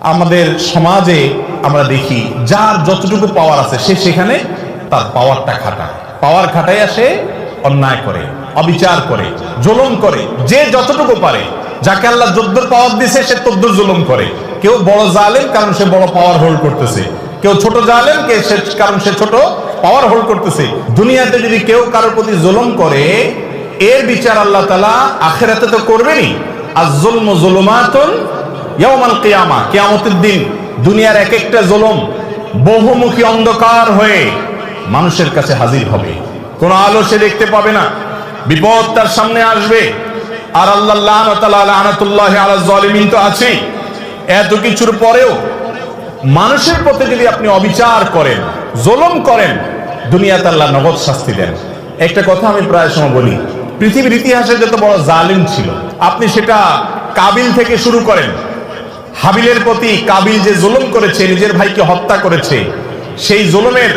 আমাদের সমাজে আমরা দেখি যার যতটুকু পাওয়ার আছে সে সেখানে তার পাওয়ারটা খাটায়, পাওয়ার খাটাইয়া সে অন্যায় করে, অবিচার করে, জুলুম করে। যে যতটুকু পারে, যাকে আল্লাহ যদ্দুর পাওয়ার দিছে সে তদ্দুর জুলুম করে। কেউ বড় জালেম কারণ সে বড় পাওয়ার হোল্ড করতেছে, কেউ ছোট জালেম কারণ সে ছোট পাওয়ার হোল্ড করতেছে। দুনিয়াতে যদি কেউ কারোর প্রতি জুলুম করে, এর বিচার আল্লাহ তাআলা আখিরাতে তো করবেনই। আয-যুলমু যুলুমাতুন ইয়াওমাল কিয়ামা, কিয়ামতের দিন দুনিয়ার এক একটা জুলুম বহুমুখী অন্ধকার হয়ে মানুষের কাছে হাজির হবে। কোন আলো সে দেখতে পাবে না, বিপদ তার সামনে আসবে। আর আল্লাহ লানাতুল্লাহি আলা যালিমিন তো আছেই। এত কিছুর পরেও মানুষের প্রতি যদি আপনি অবিচার করেন, জুলুম করেন, দুনিয়াতে আল্লাহ নগদ শাস্তি দেন। একটা কথা আমি প্রায় সময় বলি, পৃথিবীর ইতিহাসে যত বড় জালিম ছিল, আপনি সেটা কাবিল থেকে শুরু করেন। হাবিলের প্রতি কাবিল যে জুলুম করেছে, নিজের ভাইকে হত্যা করেছে, সেই জুলুমের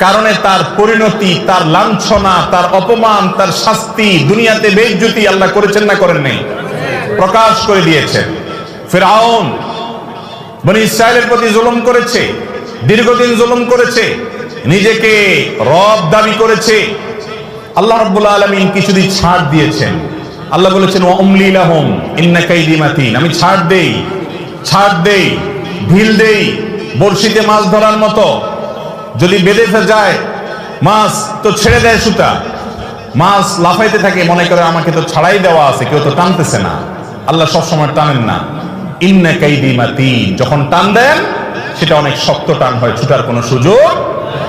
কারণে তার পরিণতি, তার লাঞ্ছনা, তার অপমান, তার শাস্তি, দুনিয়াতে বেইজ্জতি আল্লাহ করেছেন না করেন নাই? প্রকাশ করে দিয়েছেন। ফিরআউন বনি ইসরাইলের প্রতি জুলুম করেছে, দীর্ঘদিন জুলুম করেছে, নিজেকে রব দাবি করেছে। আল্লাহ রাব্বুল আলামিন কিছুদিন ছাড় দিয়েছেন। আল্লাহ বলেছেন ওয়া উমলি লাহুম ইন্না কাইদি মাতিন, আমি ছাড় দেই, ঢিল দেই, বড়শিতে মাছ ধরার মতো। যদি বেঁধে যায় মাছ তো ছেড়ে দেয় সুতা, মাছ লাফাইতে থাকে, মনে করে আমাকে তো ছাড়াই দেওয়া আছে, কেউ তো টানতেছে না। আল্লাহ সবসময় টানেন না। ইন্না কাইদি মাতিন, যখন টান দেন সেটা অনেক শক্ত টান হয়, ছুটার কোনো সুযোগ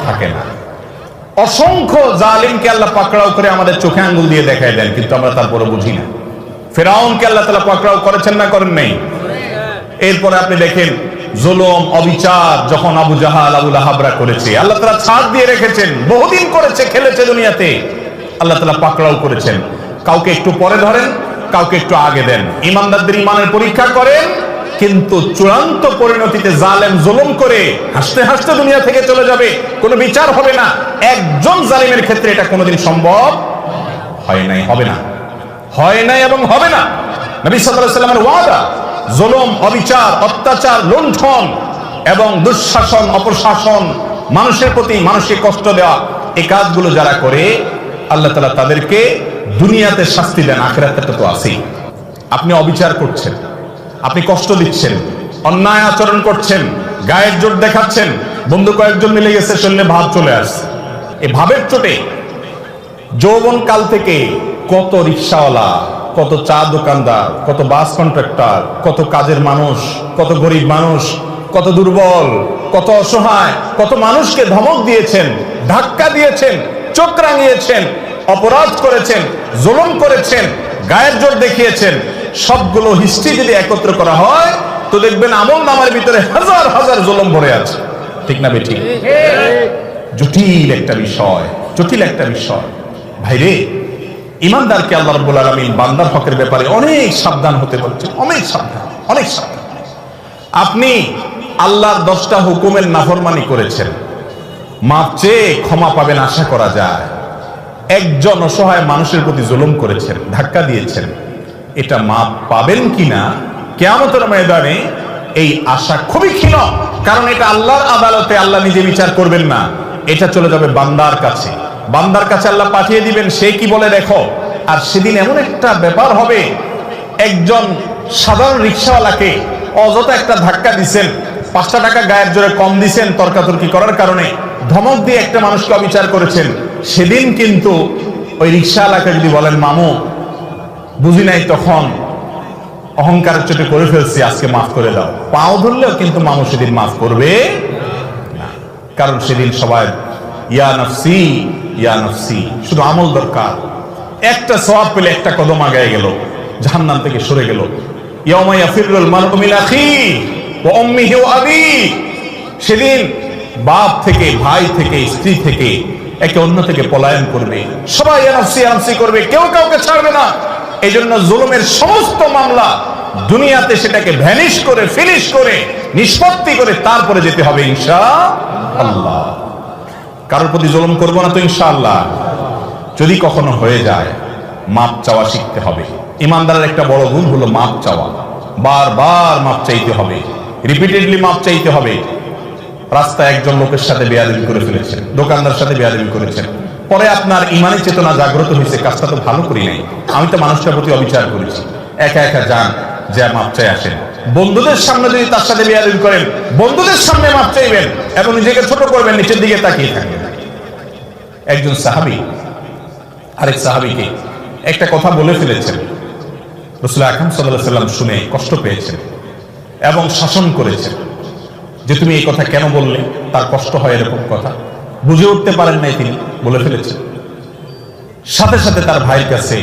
থাকে না। অসংখ্য জালিমকে আল্লাহ পাকড়াও করে আমাদের চোখে আঙ্গুল দিয়ে দেখায় দেন, কিন্তু আমরা তারপরে বুঝি না। ফিরআউনকে আল্লাহ তাআলা পাকড়াও করেছেন না করেন নাই? এরপরে আপনি দেখেন জুলুম, অবিচার যখন আবু জাহাল, আবু লাহাবরা করেছে, আল্লাহ তাআলা ছাড় দিয়ে রেখেছেন। বহুদিন করেছে, খেলেছে দুনিয়াতে, আল্লাহ তাআলা পাকড়াও করেছেন। কাউকে একটু পরে ধরেন, কাউকে একটু আগে দেন। ইমানদারদের ইমানের পরীক্ষা করেন, কিন্তু চূড়ান্ত পরিণতিতে জালেম জুলুম করে হাসতে হাসতে দুনিয়া থেকে চলে যাবে, কোনো বিচার হবে না। একজন জালিমের ক্ষেত্রে এটা কোনোদিন সম্ভব হয় নাই, হবে না, হয় নাই এবং হবে না। নবী সাল্লাল্লাহু আলাইহি ওয়াসাল্লামের ওয়াদা, জুলুম, অবিচার, অত্যাচার, লুণ্ঠন এবং দুঃশাসন, অপশাসন, মানুষের প্রতি মানুষকে কষ্ট দেওয়া, এই কাজগুলো যারা করে আল্লাহ তাআলা তাদেরকে দুনিয়াতে শাস্তি দেন, আখিরাতে তো আছেই। আপনি অবিচার করছেন, আপনি কষ্ট দিচ্ছেন, অন্যায় আচরণ করছেন, গায়ের জোর দেখাচ্ছেন, বন্ধু কয়েকজন মিলে গেছে, শরীরে ভাব চলে আসছে। এই ভাবের চোটে যৌবন কাল থেকে কত রিকশাওয়ালা, কত চা দোকানদার, কত বাস কন্ট্রাক্টর, কত কাজের মানুষ, কত গরিব মানুষ, কত দুর্বল, কত অসহায়, কত মানুষকে ধমক দিয়েছেন, ধাক্কা দিয়েছেন, চোখ রাঙিয়েছেন, অপরাধ করেছেন, জুলুম করেছেন, গায়ের জোর দেখিয়েছেন। সবগুলো হিস্ট্রি যদি একত্র করা হয় তো দেখবেন আমল নামার ভিতরে হাজার হাজার জুলুম ভরে আছে। ঠিক না বেঠিক? জটিল একটা বিষয়, জটিল একটা বিষয়। ভাইরে, ইমানদারকে আল্লাহ রাব্বুল আলামিন বান্দার হকের ব্যাপারে অনেক সাবধান হতে বলছেন, অনেক সাবধান, অনেক সাবধান। আপনি আল্লাহর 10টা হুকুমের নাফরমানি করেছেন, মাপ চেয়ে ক্ষমা পাবেন আশা করা যায়। একজন অসহায় মানুষের প্রতি জুলুম করেছেন, ধাক্কা দিয়েছেন, এটা মাপ পাবেন কিনা কিয়ামতের ময়দানে এই আশা খুবই ক্ষীণ। কারণ এটা আল্লাহর আদালতে আল্লাহ নিজে বিচার করবেন না, এটা চলে যাবে বান্দার কাছে। বান্দার কাছে আল্লাহ পাঠিয়ে দিবেন, সে কি বলে দেখো। আর সেদিন এমন একটা ব্যাপার হবে, একজন সাধারণ রিকশাওয়ালাকে অযথা একটা ধাক্কা দিচ্ছেন, 5টা টাকা গায়ের জোরে কম দিচ্ছেন তর্কাতর্কি করার কারণে, ধমক দিয়ে একটা মানুষকে অবিচার করেছেন। সেদিন কিন্তু ওই রিকশাওয়ালাকে যদি বলেন মামু বুঝি নাই, তখন অহংকারের চোটে করে ফেলছি, আজকে মাফ করে দাও, পাও ধরলেও কিন্তু মামু সেদিন মাফ করবে না। কারণ সেদিন সবাই ইয়া নফসি, ইয়া নফসি, শুধু আমল দরকার। একটা সওয়াব পেলে একটা কদম আগায় গেল, জাহান্নাম থেকে সরে গেল। ইয়াউমা ইয়াফিরুল মারউ মিন আখিহি ওয়া উম্মিহি ওয়া আবিহি, সেদিন বাপ থেকে, ভাই থেকে, স্ত্রী থেকে, একে অন্য থেকে পলায়ন করবে, সবাই ইয়া নফসি, ইয়া নফসি করবে, কেউ কাউকে ছাড়বে না। এই জন্য জুলুমের সমস্ত মামলা দুনিয়াতে সেটাকে ভ্যানিশ করে, ফিনিশ করে, নিষ্পত্তি করে তারপরে যেতে হবে ইনশাআল্লাহ। কারোর প্রতি জুলুম করবো না তো ইনশাআল্লাহ। যদি কখনো হয়ে যায়, মাপ চাওয়া শিখতে হবে। ইমানদারের একটা বড় গুণ হলো মাপ চাওয়া, বারবার মাপ চাইতে হবে। রিপিটেডলি মাপ চাইতে হবে। রাস্তায় একজন লোকের সাথে বেয়াদবি করে ফেলেছেন, দোকানদার সাথে বেয়াদবি করেছেন, পরে আপনার ইমানি চেতনা জাগ্রত হয়েছে, কাজটা তো ভালো করি নাই, আমি তো মানুষটার প্রতি অবিচার করেছি, একা একা যান, যা মাপ চাই আসেন। বন্ধুদের সামনে যদি তার সাথে বেয়াদবি করেন, বন্ধুদের সামনে মাপ চাইবেন এবং নিজেকে ছোট করবেন, নিচের দিকে তাকিয়ে থাকবেন। একজন সাহাবী আরেক সাহাবীকে একটা কথা বলে ফেলেছেন, রাসূল আকরাম সাল্লাল্লাহু আলাইহি ওয়াসাল্লাম শুনে কষ্ট পেয়েছেন এবং শাসন করেছেন যে তুমি এই কথা কেন বললে, তার কষ্ট হয় এরকম কথা বুঝে উঠতে পারেন নাই, তিনি বলে ফেলেছেন। সাথে সাথে তার ভাইয়ের কাছে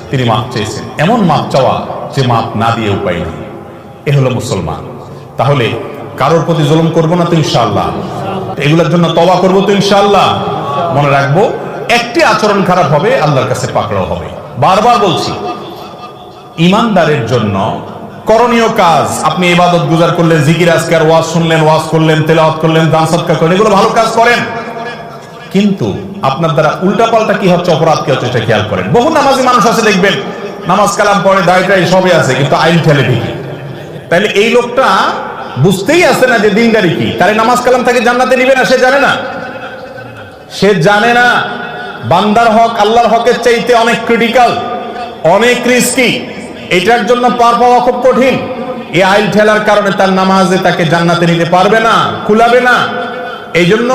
তিনি মাপ চেয়েছেন, এমন মাপ চাওয়া যে মাপ না দিয়ে উপায় নেই। এ হলো মুসলমান। তাহলে কারোর প্রতি জুলুম করবো না তো ইনশাআল্লাহ, এগুলোর জন্য তওবা করবো তো ইনশাআল্লাহ। মনে রাখবো, একটি আচরণ খারাপ হবে আল্লাহর কাছে পাকড়াও হবে। বারবার বলছি, ইমানদারের জন্য করণীয় কাজ, আপনি ইবাদত গুজার করলেন, জিকির আজকার, ওয়াজ শুনলেন, ওয়াজ করলেন, তেলাওয়াত করলেন, দান সদকা করলেন, এগুলো ভালো কাজ করেন, কিন্তু আপনার দ্বারা উল্টাপাল্টা কি হচ্ছে, অপরাধ কি হচ্ছে, সেটা খেয়াল করেন। বহু নামাজি মানুষ আছে দেখবেন, নামাজ কালাম পড়ে, দায়িত্ব সবই আছে, কিন্তু আইন ঠেলে ঠিকই। তাইলে এই লোকটা বুঝতেই আছে না যে দিনদারি কি, তারে নামাজ কালাম তাকে জান্নাতে নিবে না, সে জানে না। সে জানে না বান্দার হক আল্লাহর হকের চাইতে অনেক ক্রিটিক্যাল, অনেক রিস্কি, এটার জন্য পার পাওয়া খুব কঠিন। এই আইল ঠেলার কারণে তার নামাজে তাকে জান্নাতে নিতে পারবে না, কুলাবে না। এই জন্য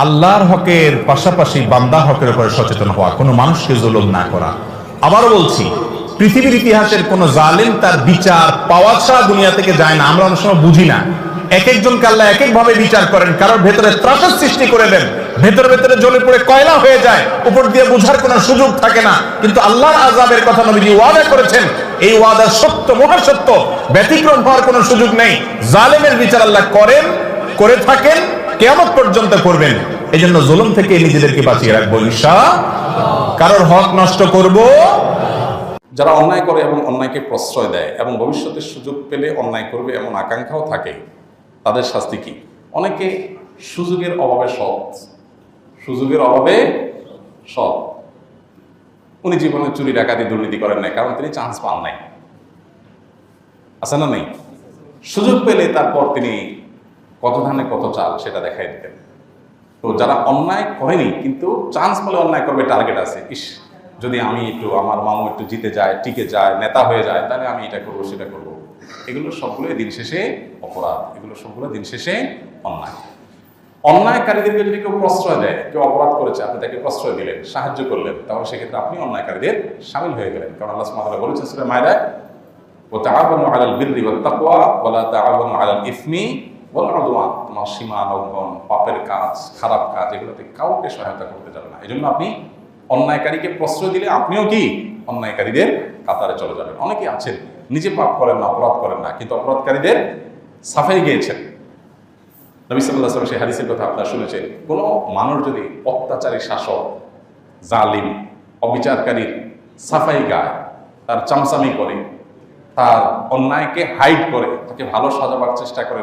আল্লাহর হকের পাশাপাশি বান্দার হকের উপরে সচেতন হওয়া, কোনো মানুষকে জুলুম না করা। আবারও বলছি, পৃথিবীর ইতিহাসের কোন জালেম তার বিচার পাওয়া ছাড়া দুনিয়া থেকে যায় না। আমরা অনেক সময় বুঝি না, এক একজনকে আল্লাহ এক এক ভাবে বিচার করেন, কারোর ভেতরে ত্রাসের সৃষ্টি করে দেন, ভেতরে ভেতরে জ্বলে পড়ে কয়লা হয়ে যায়, উপর দিয়ে বোঝার কোনো সুযোগ থাকে না। কিন্তু আল্লাহর আযাবের কথা নবীজি ওয়াদা করেছেন, এই ওয়াদা সত্য, মহাসত্য, ব্যতিক্রম হওয়ার কোনো সুযোগ নেই। জালেমের বিচার আল্লাহ করেন, করে থাকেন, কিয়ামত পর্যন্ত করবেন। এই জন্য জুলুম থেকে নিজেদেরকে বাঁচিয়ে রাখবো ইনশাআল্লাহ। কারোর হক নষ্ট করব। যারা অন্যায় করে এবং অন্যায়কে প্রশ্রয় দেয় এবং ভবিষ্যতে সুযোগ পেলে অন্যায় করবে এমন আকাঙ্ক্ষাও থাকে, তাদের শাস্তি কি? অনেকে সুযোগের অভাবে সৎ, সুযোগের অভাবে সৎ। উনি জীবনে চুরি ডাকাতি দুর্নীতি করেন নাই, কারণ তিনি চান্স পান নাই, আছে না নেই? সুযোগ পেলে তারপর তিনি কত ধানে কত চাল সেটা দেখাই দিতেন। তো যারা অন্যায় করেনি কিন্তু চান্স পেলে অন্যায় করবে, টার্গেট আছে, ইস যদি আমি একটু, আমার মামু একটু জিতে যায়, টিকে যায়, নেতা হয়ে যায়, তাহলে আমি এটা করবো সেটা করবো, এগুলো সবগুলোই দিন শেষে অপরাধ, এগুলো সবগুলো দিন শেষে অন্যায়। অন্যায়কারীদেরকে যদি কেউ প্রশ্রয় দেয়, কেউ অপরাধ করেছে, আপনি তাকে প্রশ্রয় দিলেন, সাহায্য করলেন, তাহলে সেক্ষেত্রে আপনি অন্যায়কারীদের শামিল হয়ে গেলেন। কারণ আল্লাহ সুবহানাহু ওয়া তাআলা বলেছেন সূরা মায়দায়, ওয়া তাআওয়ানু আলাল বিররি ওয়াত তাকওয়া ওয়া লা তাআওয়ানু আলাল ইসমি ওয়াল উদওয়ান। তোমার সীমা লঙ্ঘন, পাপের কাজ, খারাপ কাজ, এগুলোতে কাউকে সহায়তা করতে যাবে না। এজন্য আপনি অন্যায়কারীকে প্রশ্রয় দিলে আপনিও কি অন্যায়কারীদের কাতারে চলে যাবেন। অনেকেই আছেন নিজে পাপ করেন না, অপরাধ করেন না, কিন্তু অপরাধকারীদের সাফাই গিয়েছেন। নবী সাল্লাল্লাহু আলাইহি ওয়াসাল্লাম সেই হাদিসের কথা আপনারা শুনেছেন, কোনো মানুষ যদি অত্যাচারী শাসক, জালিম, অবিচারকারীর সাফাই গায়, তার চামচামি করে, তার অন্যায়কে হাইড করে, তাকে ভালো সাজাবার চেষ্টা করে,